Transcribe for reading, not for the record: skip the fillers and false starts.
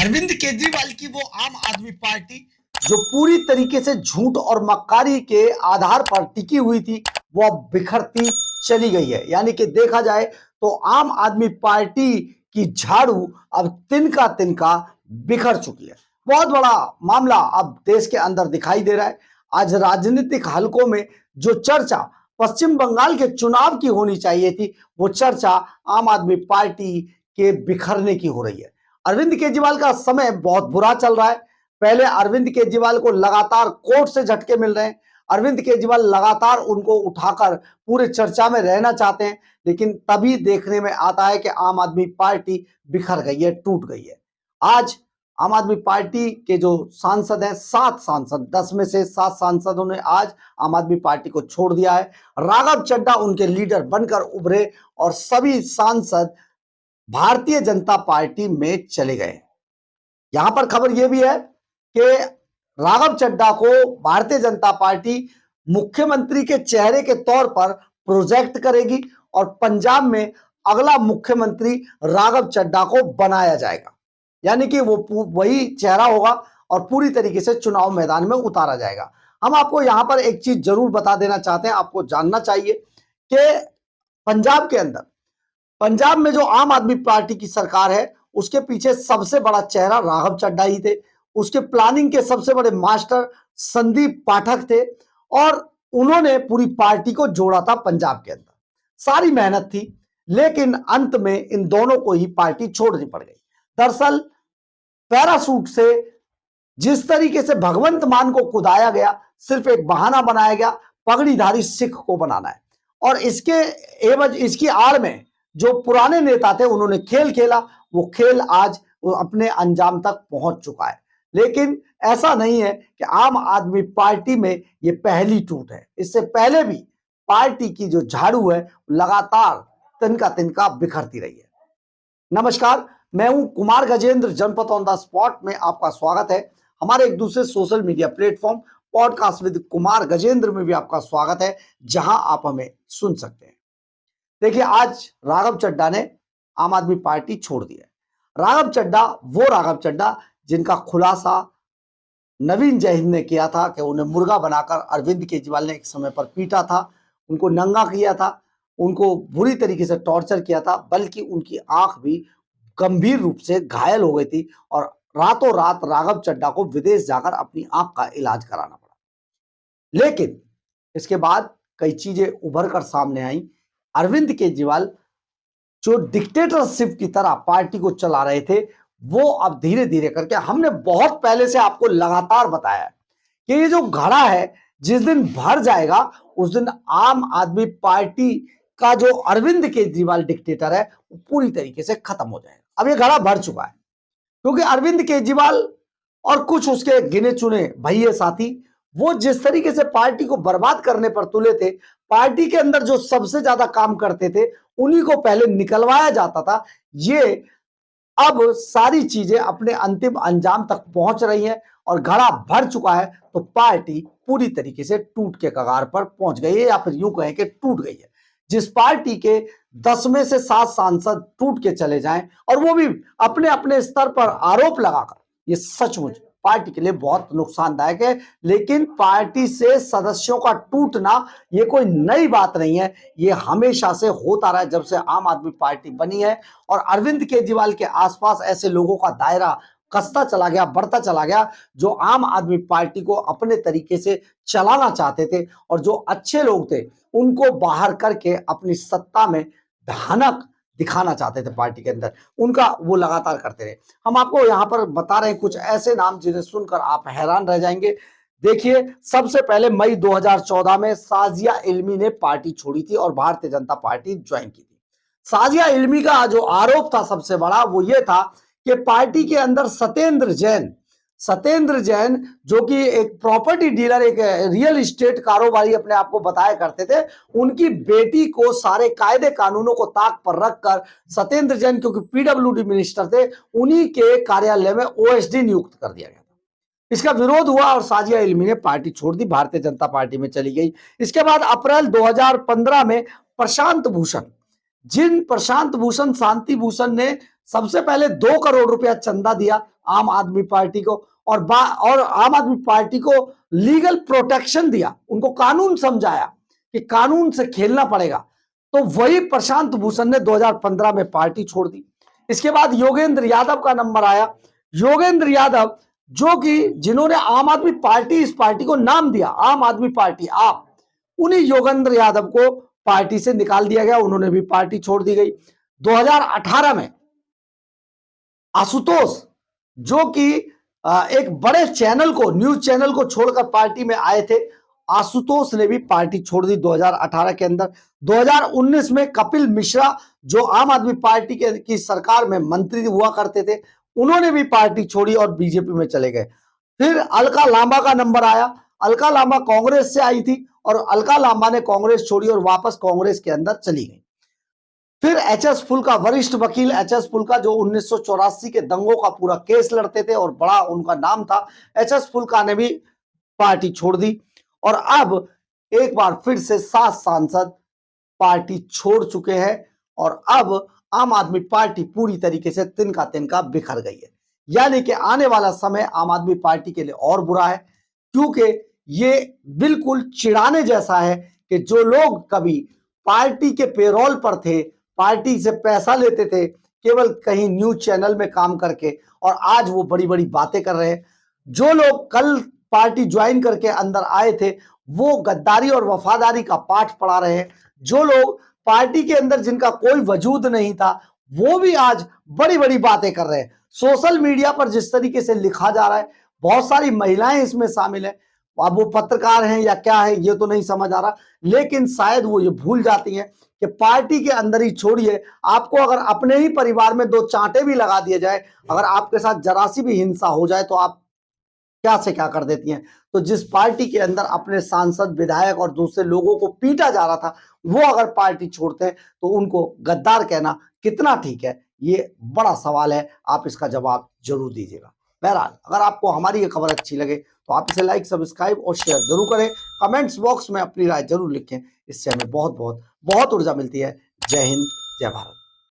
अरविंद केजरीवाल की वो आम आदमी पार्टी जो पूरी तरीके से झूठ और मक्कारी के आधार पर टिकी हुई थी, वो अब बिखरती चली गई है। यानी कि देखा जाए तो आम आदमी पार्टी की झाड़ू अब तिनका तिनका बिखर चुकी है। बहुत बड़ा मामला अब देश के अंदर दिखाई दे रहा है। आज राजनीतिक हलकों में जो चर्चा पश्चिम बंगाल के चुनाव की होनी चाहिए थी, वो चर्चा आम आदमी पार्टी के बिखरने की हो रही है। अरविंद केजरीवाल का समय बहुत बुरा चल रहा है। पहले अरविंद केजरीवाल को लगातार कोर्ट से झटके मिल रहे हैं। अरविंद केजरीवाल लगातार उनको उठाकर पूरे चर्चा में रहना चाहते हैं, लेकिन तभी देखने में आता है कि आम आदमी पार्टी बिखर गई है, टूट गई है। आज आम आदमी पार्टी के जो सांसद हैं, 7 सांसद, 10 में से 7 सांसदों ने आज आम आदमी पार्टी को छोड़ दिया है। राघव चड्ढा उनके लीडर बनकर उभरे और सभी सांसद भारतीय जनता पार्टी में चले गए। यहां पर खबर यह भी है कि राघव चड्ढा को भारतीय जनता पार्टी मुख्यमंत्री के चेहरे के तौर पर प्रोजेक्ट करेगी और पंजाब में अगला मुख्यमंत्री राघव चड्ढा को बनाया जाएगा। यानी कि वो वही चेहरा होगा और पूरी तरीके से चुनाव मैदान में उतारा जाएगा। हम आपको यहां पर एक चीज जरूर बता देना चाहते हैं, आपको जानना चाहिए कि पंजाब में जो आम आदमी पार्टी की सरकार है, उसके पीछे सबसे बड़ा चेहरा राघव चड्ढा ही थे। उसके प्लानिंग के सबसे बड़े मास्टर संदीप पाठक थे और उन्होंने पूरी पार्टी को जोड़ा था पंजाब के अंदर। सारी मेहनत थी, लेकिन अंत में इन दोनों को ही पार्टी छोड़नी पड़ गई। दरअसल पैरासूट से जिस तरीके से भगवंत मान को कुदाया गया, सिर्फ एक बहाना बनाया गया पगड़ीधारी सिख को बनाना है। और इसकी आड़ में जो पुराने नेता थे, उन्होंने खेल खेला। वो खेल आज अपने अंजाम तक पहुंच चुका है। लेकिन ऐसा नहीं है कि आम आदमी पार्टी में ये पहली टूट है। इससे पहले भी पार्टी की जो झाड़ू है लगातार तिनका तिनका बिखरती रही है। नमस्कार, मैं हूं कुमार गजेंद्र। जनपद ऑन द स्पॉट में आपका स्वागत है। हमारे एक दूसरे social media platform podcast with Kumar Gajendra में भी आपका स्वागत है, जहां आप हमें सुन सकते हैं। देखिए, आज राघव चड्ढा ने आम आदमी पार्टी छोड़ दी है। राघव चड्ढा जिनका खुलासा नवीन जैन ने किया था कि उन्हें मुर्गा बनाकर अरविंद केजरीवाल ने एक समय पर पीटा था, उनको नंगा किया था, उनको बुरी तरीके से टॉर्चर किया था, बल्कि उनकी आंख भी गंभीर रूप से घायल हो गई थी और रातों रात राघव चड्ढा को विदेश जाकर अपनी आंख का इलाज कराना पड़ा। लेकिन इसके बाद कई चीजें उभर कर सामने आई। अरविंद केजरीवाल जो डिक्टेटरशिप की तरह पार्टी को चला रहे थे, वो अब धीरे धीरे करके, हमने बहुत पहले से आपको लगातार बताया कि ये जो घड़ा है जिस दिन भर जाएगा, उस दिन आम आदमी पार्टी का जो अरविंद केजरीवाल डिक्टेटर है, वो पूरी तरीके से खत्म हो जाएगा। अब ये घड़ा भर चुका है, क्योंकि अरविंद केजरीवाल और कुछ उसके गिने चुने भैये साथी, वो जिस तरीके से पार्टी को बर्बाद करने पर तुले थे, पार्टी के अंदर जो सबसे ज्यादा काम करते थे, उन्हीं को पहले निकलवाया जाता था। ये अब सारी चीजें अपने अंतिम अंजाम तक पहुंच रही हैं और घड़ा भर चुका है, तो पार्टी पूरी तरीके से टूट के कगार पर पहुंच गई है, या फिर यूं कहें कि टूट गई है। जिस पार्टी के 10 में से 7 सांसद टूट के चले जाएं, और वो भी अपने अपने स्तर पर आरोप लगाकर, ये सचमुच पार्टी के लिए बहुत नुकसानदायक है। लेकिन पार्टी से सदस्यों का टूटना ये कोई नई बात नहीं है, ये हमेशा से होता रहा है जब से आम आदमी पार्टी बनी है। और अरविंद केजरीवाल के आसपास ऐसे लोगों का दायरा कसता चला गया, बढ़ता चला गया, जो आम आदमी पार्टी को अपने तरीके से चलाना चाहते थे, और जो अच्छे लोग थे उनको बाहर करके अपनी सत्ता में भयानक दिखाना चाहते थे पार्टी के अंदर, उनका वो लगातार करते रहे। हम आपको यहां पर बता रहे हैं कुछ ऐसे नाम जिन्हें सुनकर आप हैरान रह जाएंगे। देखिए, सबसे पहले मई 2014 में साजिया इल्मी ने पार्टी छोड़ी थी और भारतीय जनता पार्टी ज्वाइन की थी। साजिया इल्मी का जो आरोप था सबसे बड़ा, वो ये था कि पार्टी के अंदर सत्येंद्र जैन, जो कि एक प्रॉपर्टी डीलर, एक रियल एस्टेट कारोबारी अपने आप को बताया करते थे, उनकी बेटी को सारे कायदे कानूनों को ताक पर रखकर सत्येंद्र जैन, क्योंकि पीडब्ल्यूडी मिनिस्टर थे, उन्हीं के कार्यालय में ओएसडी नियुक्त कर दिया गया था। इसका विरोध हुआ और साजिया इल्मी ने पार्टी छोड़ दी, भारतीय जनता पार्टी में चली गई। इसके बाद अप्रैल 2015 में प्रशांत भूषण शांति भूषण ने सबसे पहले 2 करोड़ रुपया चंदा दिया आम आदमी पार्टी को और आम आदमी पार्टी को लीगल प्रोटेक्शन दिया, उनको कानून समझाया कि कानून से खेलना पड़ेगा। तो वही प्रशांत भूषण ने 2015 में पार्टी छोड़ दी। इसके बाद योगेंद्र यादव का नंबर आया। योगेंद्र यादव जो कि जिन्होंने आम आदमी पार्टी, इस पार्टी को नाम दिया आम आदमी पार्टी, आप, उन्हीं योगेंद्र यादव को पार्टी से निकाल दिया गया, उन्होंने भी पार्टी छोड़ दी गई। 2018 में आशुतोष जो कि एक बड़े चैनल को, न्यूज चैनल को छोड़कर पार्टी में आए थे, आशुतोष ने भी पार्टी छोड़ दी 2018 के अंदर। 2019 में कपिल मिश्रा जो आम आदमी पार्टी की सरकार में मंत्री हुआ करते थे, उन्होंने भी पार्टी छोड़ी और बीजेपी में चले गए। फिर अलका लांबा का नंबर आया। अलका लांबा कांग्रेस से आई थी और अलका लांबा ने कांग्रेस छोड़ी और वापस कांग्रेस के अंदर चली गई। फिर एच.एस. फुल्का, वरिष्ठ वकील एच.एस. फुल्का जो 1984 के दंगों का पूरा केस लड़ते थे और बड़ा उनका नाम था, एच.एस. फुल्का ने भी पार्टी छोड़ दी और अब एक बार फिर से 7 सांसद पार्टी छोड़ चुके हैं और अब आम आदमी पार्टी पूरी तरीके से तिनका बिखर गई है। यानी कि आने वाला समय आम आदमी पार्टी के लिए और बुरा है, क्योंकि ये बिल्कुल चिढ़ाने जैसा है कि जो लोग कभी पार्टी के पेरोल पर थे, पार्टी से पैसा लेते थे केवल कहीं न्यूज चैनल में काम करके, और आज वो बड़ी बड़ी बातें कर रहे हैं। जो लोग कल पार्टी ज्वाइन करके अंदर आए थे वो गद्दारी और वफादारी का पाठ पढ़ा रहे हैं। जो लोग पार्टी के अंदर जिनका कोई वजूद नहीं था वो भी आज बड़ी बड़ी बातें कर रहे हैं। सोशल मीडिया पर जिस तरीके से लिखा जा रहा है, बहुत सारी महिलाएं इसमें शामिल है। अब वो पत्रकार हैं या क्या है ये तो नहीं समझ आ रहा, लेकिन शायद वो ये भूल जाती हैं कि पार्टी के अंदर ही छोड़िए, आपको अगर अपने ही परिवार में 2 चांटे भी लगा दिए जाए, अगर आपके साथ जरा सी भी हिंसा हो जाए तो आप क्या से क्या कर देती हैं। तो जिस पार्टी के अंदर अपने सांसद, विधायक और दूसरे लोगों को पीटा जा रहा था, वो अगर पार्टी छोड़ते हैं तो उनको गद्दार कहना कितना ठीक है, ये बड़ा सवाल है। आप इसका जवाब जरूर दीजिएगा। बहरहाल अगर आपको हमारी ये खबर अच्छी लगे तो आप इसे लाइक, सब्सक्राइब और शेयर जरूर करें। कमेंट्स बॉक्स में अपनी राय जरूर लिखें, इससे हमें बहुत ऊर्जा मिलती है। जय हिंद, जय भारत।